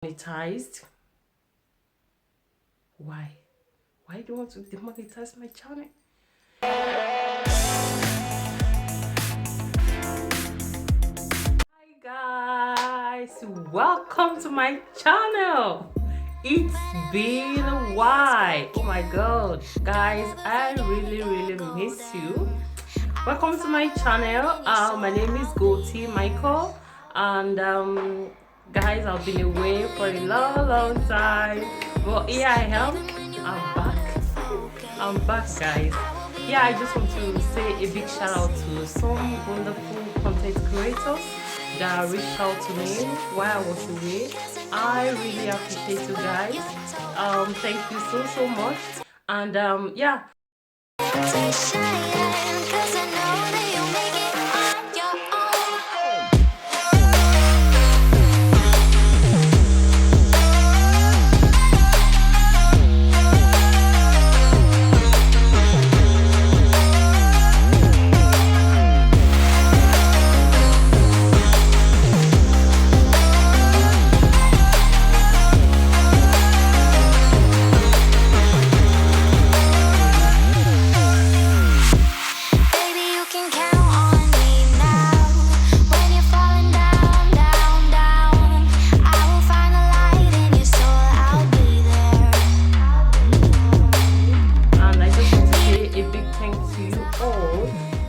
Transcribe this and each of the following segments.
Monetized. Why do you want to demonetize my channel? Hi guys, welcome to my channel. It's been a while. Oh my god, guys, I really miss you. Welcome to my channel. My name is Goatee Michael, and guys, I've been away for a long time, but here I am. I'm back. I'm back, guys. Yeah, I just want to say a big shout out to some wonderful content creators that reached out to me while I was away. I really appreciate you guys. Thank you so much. And yeah.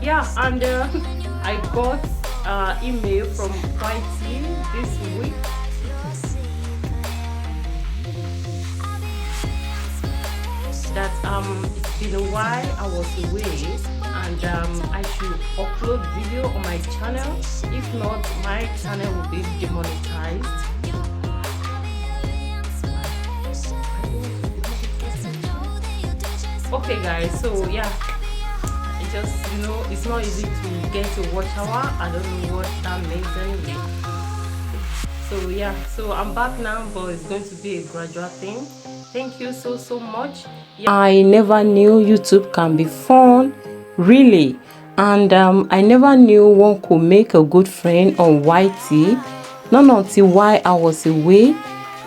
Yeah, and I got email from Whitey this week. That it's been a while I was away, and I should upload video on my channel. If not, my channel will be demonetized. Okay guys, so yeah, just, you know, it's not easy to get a watch hour. I don't know what that means anyway. So yeah, so I'm back now, but it's going to be a gradual thing. Thank you so much. Yeah. I never knew YouTube can be fun, really, and I never knew one could make a good friend on YT, not until while I was away.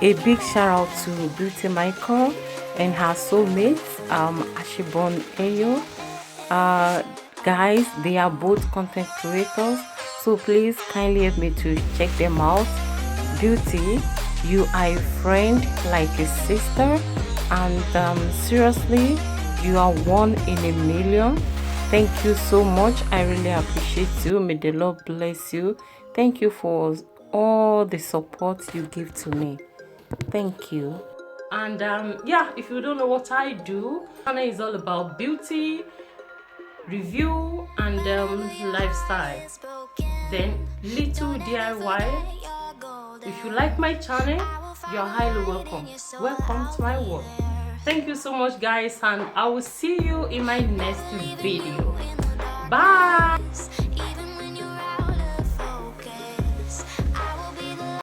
A big shout out to Beauty Michael and her soulmate, Ashibon Eyo. Guys, they are both content creators, so please kindly help me to check them out. Beauty, you are a friend like a sister, and seriously, you are one in a million. Thank you so much. I really appreciate you. May the Lord bless you. Thank you for all the support you give to me. Thank you. And yeah, if you don't know what I do, channel is all about beauty, review, and lifestyle, then little DIY. If you like my channel, you're highly welcome. Welcome to my world. Thank you so much guys, and I will see you in my next video. Bye.